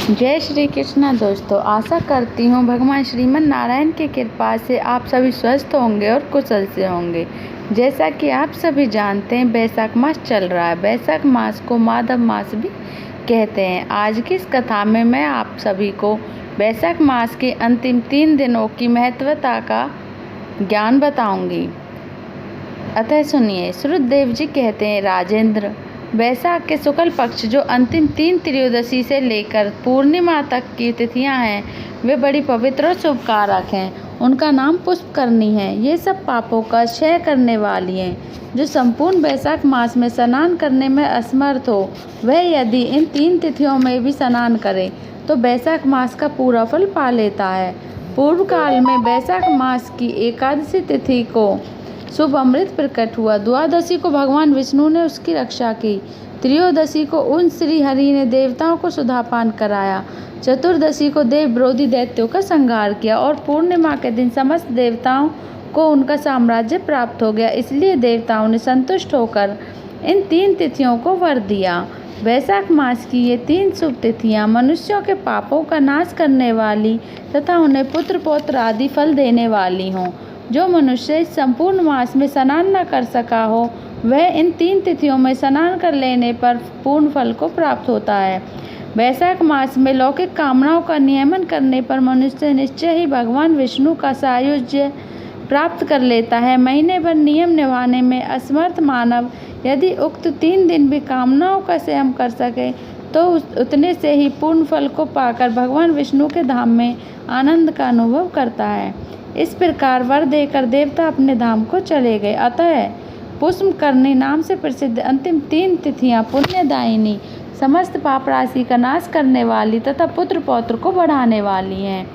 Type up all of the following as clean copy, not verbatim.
जय श्री कृष्णा दोस्तों, आशा करती हूँ भगवान श्रीमन नारायण की कृपा से आप सभी स्वस्थ होंगे और कुशल से होंगे। जैसा कि आप सभी जानते हैं, बैसाख मास चल रहा है। बैसाख मास को माधव मास भी कहते हैं। आज की इस कथा में मैं आप सभी को बैसाख मास के अंतिम 3 दिनों की महत्वता का ज्ञान बताऊंगी। अतः सुनिए। श्रुतदेव जी कहते हैं, राजेंद्र, बैसाख के शुक्ल पक्ष जो अंतिम 3 त्रयोदशी से लेकर पूर्णिमा तक की तिथियां हैं, वे बड़ी पवित्र और शुभकारक हैं। उनका नाम पुष्पकरणी है। ये सब पापों का क्षय करने वाली हैं। जो संपूर्ण बैसाख मास में स्नान करने में असमर्थ हो, वह यदि इन 3 तिथियों में भी स्नान करे तो बैसाख मास का पूरा फल पा लेता है। पूर्व काल में बैसाख मास की एकादशी तिथि को शुभ अमृत प्रकट हुआ। द्वादशी को भगवान विष्णु ने उसकी रक्षा की। त्रयोदशी को उन श्री हरि ने देवताओं को सुधापान कराया। चतुर्दशी को देव विरोधी दैत्यों का संहार किया और पूर्णिमा के दिन समस्त देवताओं को उनका साम्राज्य प्राप्त हो गया। इसलिए देवताओं ने संतुष्ट होकर इन 3 तिथियों को वर दिया। बैसाख मास की ये 3 शुभ तिथियां मनुष्यों के पापों का नाश करने वाली तथा उन्हें पुत्र पौत्र आदि फल देने वाली हों। जो मनुष्य इस संपूर्ण मास में स्नान न कर सका हो, वह इन 3 तिथियों में स्नान कर लेने पर पूर्ण फल को प्राप्त होता है। बैसाख मास में लौकिक कामनाओं का नियमन करने पर मनुष्य निश्चय ही भगवान विष्णु का सायुज्य प्राप्त कर लेता है। महीने भर नियम निभाने में असमर्थ मानव यदि उक्त 3 दिन भी कामनाओं का संयम कर सके तो उतने से ही पूर्ण फल को पाकर भगवान विष्णु के धाम में आनंद का अनुभव करता है। इस प्रकार वर देकर देवता अपने धाम को चले गए। अतः पुष्पकरणी नाम से प्रसिद्ध अंतिम 3 तिथियां पुण्यदायिनी, समस्त पाप राशि का नाश करने वाली तथा पुत्र पौत्र को बढ़ाने वाली हैं।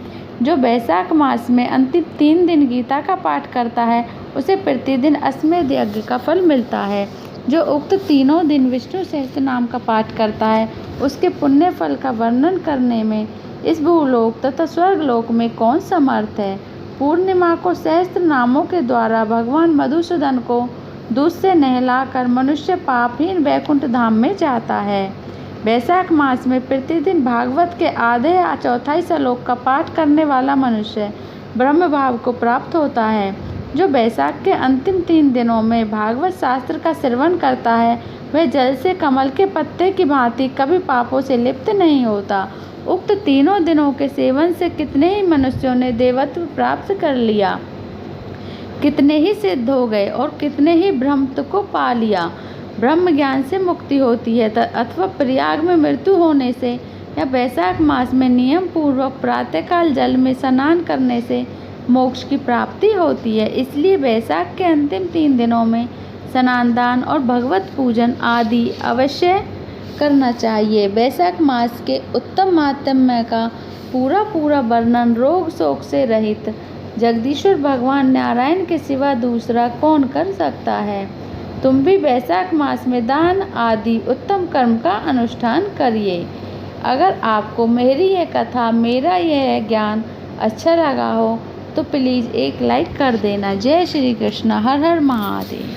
जो बैसाख मास में अंतिम 3 दिन गीता का पाठ करता है, उसे प्रतिदिन अश्वमेध यज्ञ का फल मिलता है। जो उक्त तीनों दिन विष्णु सहस्त्र नाम का पाठ करता है, उसके पुण्य फल का वर्णन करने में इस भूलोक तथा स्वर्गलोक में कौन समर्थ है। पूर्णिमा को सहस्त्र नामों के द्वारा भगवान मधुसूदन को दूध से नहलाकर मनुष्य पापहीन वैकुंठ धाम में जाता है। बैसाख मास में प्रतिदिन भागवत के आधे या चौथाई श्लोक का पाठ करने वाला मनुष्य ब्रह्म भाव को प्राप्त होता है। जो बैसाख के अंतिम 3 दिनों में भागवत शास्त्र का श्रवण करता है, वह जल से कमल के पत्ते की भांति कभी पापों से लिप्त नहीं होता। उक्त तीनों दिनों के सेवन से कितने ही मनुष्यों ने देवत्व प्राप्त कर लिया, कितने ही सिद्ध हो गए और कितने ही ब्रह्मत्व को पा लिया। ब्रह्म ज्ञान से मुक्ति होती है अथवा प्रयाग में मृत्यु होने से या बैसाख मास में नियम पूर्वक प्रातःकाल जल में स्नान करने से मोक्ष की प्राप्ति होती है। इसलिए बैसाख के अंतिम 3 दिनों में स्नान, दान और भगवत पूजन आदि अवश्य करना चाहिए। बैसाख मास के उत्तम महात्म्य का पूरा वर्णन रोग शोक से रहित जगदीश्वर भगवान नारायण के सिवा दूसरा कौन कर सकता है। तुम भी बैसाख मास में दान आदि उत्तम कर्म का अनुष्ठान करिए। अगर आपको मेरी यह कथा, मेरा यह ज्ञान अच्छा लगा हो तो प्लीज़ एक लाइक कर देना। जय श्री कृष्ण। हर हर महादेव।